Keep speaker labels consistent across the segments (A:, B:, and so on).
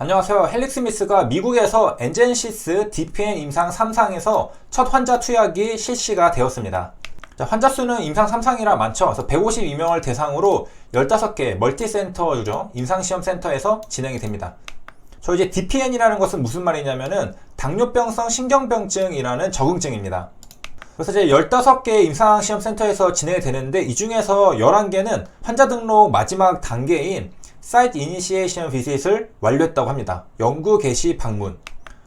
A: 안녕하세요. 헬릭스미스가 미국에서 엔젠시스 DPN 임상 3상에서 첫 환자 투약이 실시가 되었습니다. 환자 수는 임상 3상이라 많죠. 그래서 152명을 대상으로 15개 멀티센터죠. 임상시험센터에서 진행이 됩니다. 저 이제 DPN이라는 것은 무슨 말이냐면은 당뇨병성 신경병증이라는 적응증입니다. 그래서 이제 15개 임상시험센터에서 진행이 되는데 이 중에서 11개는 환자 등록 마지막 단계인 사이트 이니시에이션 비짓을 완료했다고 합니다. 연구 개시 방문.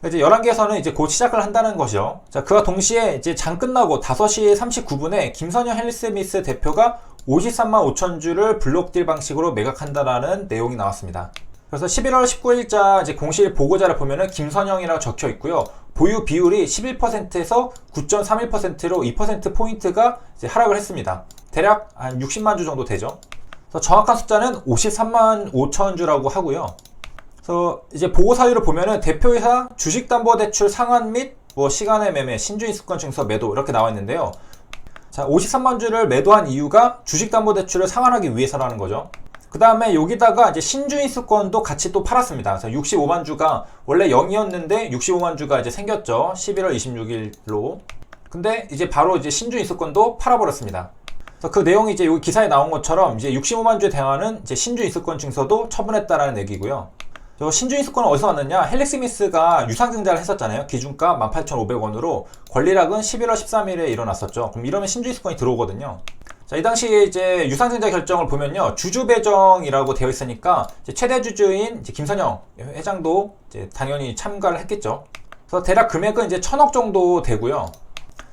A: 이제 11개에서는 이제 곧 시작을 한다는 것이죠. 자, 그와 동시에 이제 장 끝나고 5시 39분에 김선영 헬릭스미스 대표가 53만 5천 주를 블록딜 방식으로 매각한다라는 내용이 나왔습니다. 그래서 11월 19일자 이제 공실 보고자를 보면은 김선영이라고 적혀 있고요. 보유 비율이 11%에서 9.31%로 2%포인트가 이제 하락을 했습니다. 대략 한 60만 주 정도 되죠. 그래서 정확한 숫자는 53만 5천 주라고 하고요. 그래서 이제 보고 사유를 보면은 대표이사 주식담보대출 상환 및 시간의 매매, 신주인수권 증서 매도 이렇게 나와 있는데요. 자, 53만 주를 매도한 이유가 주식담보대출을 상환하기 위해서라는 거죠. 그 다음에 여기다가 이제 신주인수권도 같이 또 팔았습니다. 그래서 65만 주가 원래 0이었는데 65만 주가 이제 생겼죠. 11월 26일로. 근데 이제 바로 이제 신주인수권도 팔아버렸습니다. 그 내용이 이제 여기 기사에 나온 것처럼 이제 65만 주에 대항하는 이제 신주인수권 증서도 처분했다라는 얘기고요. 신주인수권은 어디서 왔느냐? 헬릭스미스가 유상증자를 했었잖아요. 기준가 18,500원으로 권리락은 11월 13일에 일어났었죠. 그럼 이러면 신주인수권이 들어오거든요. 자, 이 당시에 이제 유상증자 결정을 보면요. 주주 배정이라고 되어 있으니까 이제 최대 주주인 이제 김선영 회장도 이제 당연히 참가를 했겠죠. 그래서 대략 금액은 이제 1,000억 정도 되고요.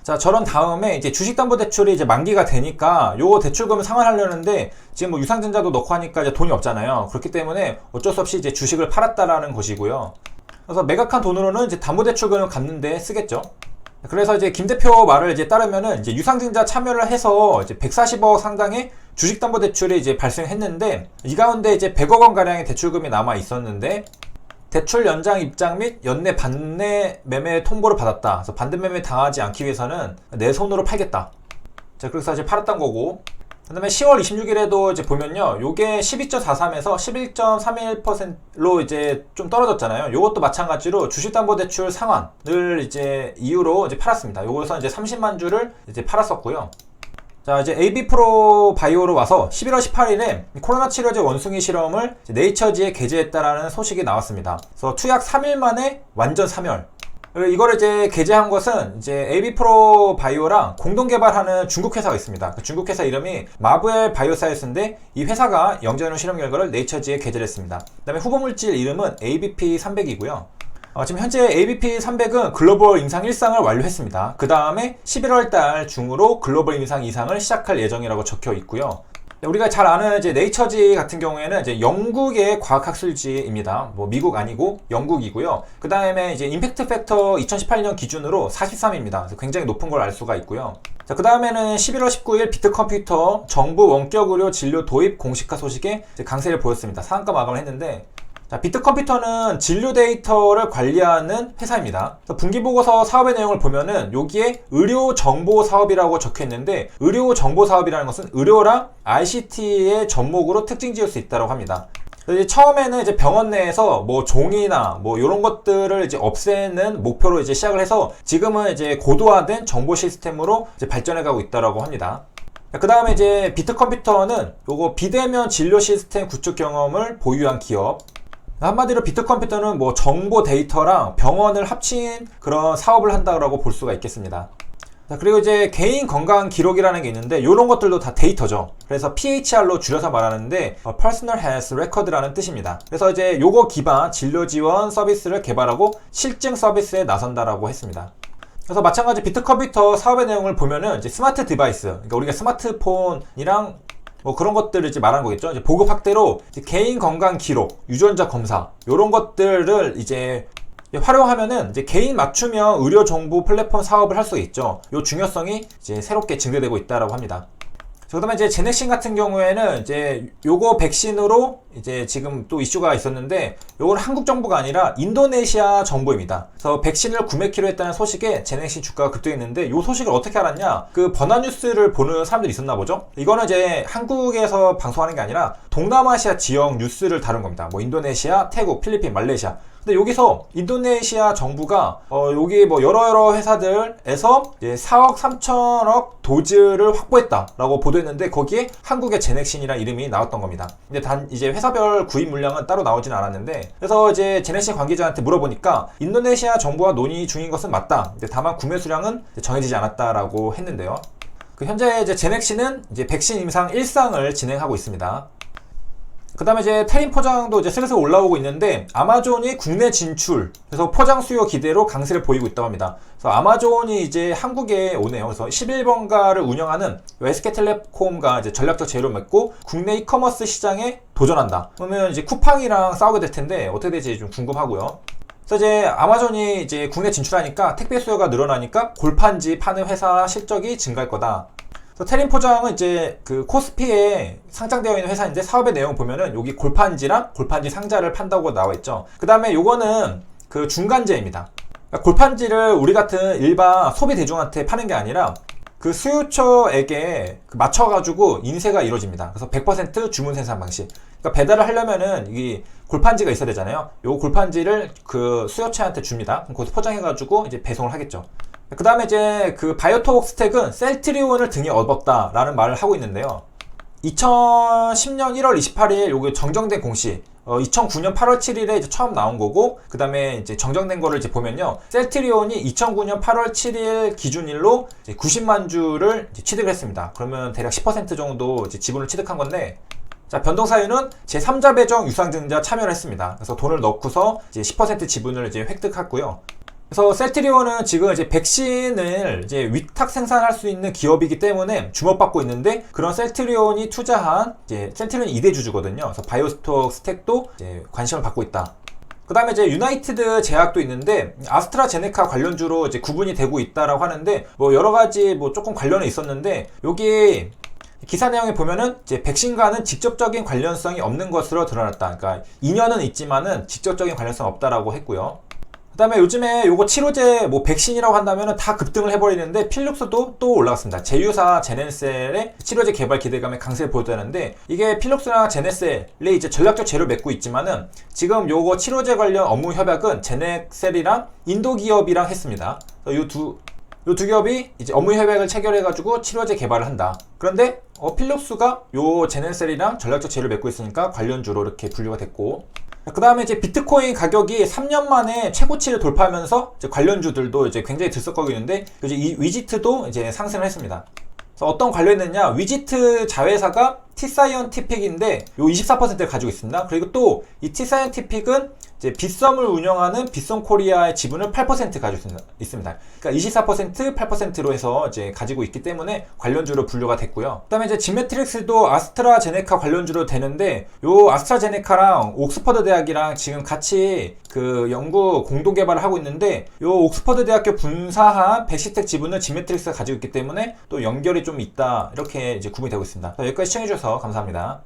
A: 자, 저런 다음에 이제 주식담보대출이 이제 만기가 되니까 요거 대출금을 상환하려는데 지금 유상증자도 넣고 하니까 이제 돈이 없잖아요. 그렇기 때문에 어쩔 수 없이 이제 주식을 팔았다라는 것이고요. 그래서 매각한 돈으로는 이제 담보대출금을 갚는데 쓰겠죠. 그래서 이제 김 대표 말을 이제 따르면은 이제 유상증자 참여를 해서 이제 140억 상당의 주식담보대출이 이제 발생했는데 이 가운데 이제 100억 원 가량의 대출금이 남아 있었는데 대출 연장 입장 및 연내 반내 매매 통보를 받았다. 그래서 반대 매매 당하지 않기 위해서는 내 손으로 팔겠다. 자, 그래서 이제 팔았던 거고. 그 다음에 10월 26일에도 이제 보면요. 요게 12.43에서 11.31%로 이제 좀 떨어졌잖아요. 요것도 마찬가지로 주식담보대출 상환을 이제 이유로 이제 팔았습니다. 요거에서 이제 30만 주를 이제 팔았었고요. 자, 이제 AB 프로 바이오로 와서 11월 18일에 코로나 치료제 원숭이 실험을 네이처지에 게재했다라는 소식이 나왔습니다. 그래서 투약 3일 만에 완전 사멸. 이거를 이제 게재한 것은 이제 AB 프로 바이오랑 공동 개발하는 중국 회사가 있습니다. 그 중국 회사 이름이 마브엘 바이오사이언스인데 이 회사가 영장이론 실험 결과를 네이처지에 게재를 했습니다. 그 다음에 후보 물질 이름은 ABP300이고요. 지금 현재 ABP300은 글로벌 임상 1상을 완료했습니다. 그 다음에 11월달 중으로 글로벌 임상 2상을 시작할 예정이라고 적혀 있고요. 우리가 잘 아는 이제 네이처지 같은 경우에는 이제 영국의 과학학술지입니다. 미국 아니고 영국이고요. 그 다음에 이제 임팩트 팩터 2018년 기준으로 43입니다. 그래서 굉장히 높은 걸 알 수가 있고요. 자, 그 다음에는 11월 19일 비트컴퓨터 정부 원격 의료 진료 도입 공식화 소식에 강세를 보였습니다. 상한가 마감을 했는데 자, 비트컴퓨터는 진료 데이터를 관리하는 회사입니다. 분기보고서 사업의 내용을 보면은 여기에 의료정보사업이라고 적혀 있는데 의료정보사업이라는 것은 의료랑 ICT의 접목으로 특징 지을 수 있다고 합니다. 이제 처음에는 이제 병원 내에서 종이나 이런 것들을 이제 없애는 목표로 이제 시작을 해서 지금은 이제 고도화된 정보 시스템으로 이제 발전해 가고 있다고 합니다. 그 다음에 이제 비트컴퓨터는 요거 비대면 진료 시스템 구축 경험을 보유한 기업. 한마디로 비트컴퓨터는 정보 데이터랑 병원을 합친 그런 사업을 한다고 볼 수가 있겠습니다. 자, 그리고 이제 개인 건강 기록이라는 게 있는데 이런 것들도 다 데이터죠. 그래서 PHR로 줄여서 말하는데 Personal Health Record라는 뜻입니다. 그래서 이제 요거 기반 진료 지원 서비스를 개발하고 실증 서비스에 나선다라고 했습니다. 그래서 마찬가지 비트컴퓨터 사업의 내용을 보면은 이제 스마트 디바이스, 그러니까 우리가 스마트폰이랑 그런 것들을 이제 말하는 거겠죠. 이제 보급 확대로 이제 개인 건강 기록, 유전자 검사, 요런 것들을 이제 활용하면은 이제 개인 맞춤형 의료 정보 플랫폼 사업을 할 수 있죠. 요 중요성이 이제 새롭게 증대되고 있다라고 합니다. 그다음에 이제 제넥신 같은 경우에는 이제 요거 백신으로 이제 지금 또 이슈가 있었는데, 요건 한국 정부가 아니라 인도네시아 정부입니다. 그래서 백신을 구매키로 했다는 소식에 제넥신 주가가 급등했는데, 요 소식을 어떻게 알았냐? 그 번화뉴스를 보는 사람들이 있었나 보죠? 이거는 이제 한국에서 방송하는 게 아니라 동남아시아 지역 뉴스를 다룬 겁니다. 뭐 인도네시아, 태국, 필리핀, 말레이시아. 근데 여기서 인도네시아 정부가 여기 뭐 여러 회사들에서 이제 4억 3천억 도즈를 확보했다라고 보도했는데, 거기에 한국의 제넥신이라는 이름이 나왔던 겁니다. 근데 단 이제 회사별 구입 물량은 따로 나오진 않았는데, 그래서 이제 제넥신 관계자한테 물어보니까 인도네시아 정부와 논의 중인 것은 맞다. 근데 다만 구매 수량은 정해지지 않았다라고 했는데요. 현재 이제 제넥신은 이제 백신 임상 1상을 진행하고 있습니다. 그 다음에 이제 테린 포장도 이제 슬슬 올라오고 있는데, 아마존이 국내 진출, 그래서 포장 수요 기대로 강세를 보이고 있다고 합니다. 그래서 아마존이 이제 한국에 오네요. 그래서 11번가를 운영하는 SK텔레콤과 이제 전략적 제휴를 맺고 국내 이커머스 시장에 도전한다. 그러면 이제 쿠팡이랑 싸우게 될 텐데 어떻게 될지 좀 궁금하고요. 그래서 이제 아마존이 이제 국내 진출하니까 택배 수요가 늘어나니까 골판지 파는 회사 실적이 증가할 거다. 테린 포장은 이제 그 코스피에 상장되어 있는 회사인데, 사업의 내용 보면은 여기 골판지랑 골판지 상자를 판다고 나와 있죠. 그 다음에 요거는 그 중간재입니다. 그러니까 골판지를 우리 같은 일반 소비 대중한테 파는 게 아니라 그 수요처에게 맞춰가지고 인쇄가 이루어집니다. 그래서 100% 주문 생산 방식. 그러니까 배달을 하려면은 이 골판지가 있어야 되잖아요. 요 골판지를 그 수요처한테 줍니다. 그럼 거기서 포장해가지고 이제 배송을 하겠죠. 그 다음에 이제 그 바이오톡 스택은 셀트리온을 등에 업었다라는 말을 하고 있는데요. 2010년 1월 28일 요게 정정된 공시, 2009년 8월 7일에 이제 처음 나온 거고, 그 다음에 이제 정정된 거를 이제 보면요. 셀트리온이 2009년 8월 7일 기준일로 이제 90만 주를 이제 취득을 했습니다. 그러면 대략 10% 정도 이제 지분을 취득한 건데, 자, 변동사유는 제3자 배정 유상증자 참여를 했습니다. 그래서 돈을 넣고서 이제 10% 지분을 이제 획득했고요. 그래서 셀트리온은 지금 이제 백신을 이제 위탁 생산할 수 있는 기업이기 때문에 주목받고 있는데, 그런 셀트리온이 투자한 이제 셀트리온이 2대 주주거든요. 그래서 바이오톡 스택도 이제 관심을 받고 있다. 그 다음에 이제 유나이티드 제약도 있는데, 아스트라제네카 관련주로 이제 구분이 되고 있다라고 하는데, 뭐 여러 가지 뭐 조금 관련은 있었는데, 여기 기사 내용에 보면은 이제 백신과는 직접적인 관련성이 없는 것으로 드러났다. 그러니까 인연은 있지만은 직접적인 관련성 없다라고 했고요. 그 다음에 요즘에 요거 치료제 뭐 백신이라고 한다면은 다 급등을 해버리는데, 필룩스도 또 올라갔습니다. 제휴사 제넨셀의 치료제 개발 기대감에 강세를 보였다는데, 이게 필룩스나 제네셀이 이제 전략적 제휴를 맺고 있지만은, 지금 요거 치료제 관련 업무 협약은 제네셀이랑 인도 기업이랑 했습니다. 요 두 기업이 이제 업무 협약을 체결해가지고 치료제 개발을 한다. 그런데 필룩스가 요 제넨셀이랑 전략적 제휴를 맺고 있으니까 관련주로 이렇게 분류가 됐고, 그 다음에 이제 비트코인 가격이 3년 만에 최고치를 돌파하면서 이제 관련주들도 이제 굉장히 들썩거리는데, 이제 이 위지트도 이제 상승을 했습니다. 그래서 어떤 관련이냐, 위지트 자회사가 T사이언티픽인데 요 24%를 가지고 있습니다. 그리고 또 이 T사이언티픽은 이제 빗썸을 운영하는 빗썸 코리아의 지분을 8% 가지고 있습니다. 그러니까 24%, 8%로 해서 이제 가지고 있기 때문에 관련주로 분류가 됐고요. 그다음에 이제 지메트릭스도 아스트라제네카 관련주로 되는데, 요 아스트라제네카랑 옥스퍼드 대학이랑 지금 같이 그 연구 공동 개발을 하고 있는데, 요 옥스퍼드 대학교 분사한 백시텍 지분을 지메트릭스가 가지고 있기 때문에 또 연결이 좀 있다, 이렇게 이제 구분이 되고 있습니다. 여기까지 시청해주셔서 감사합니다.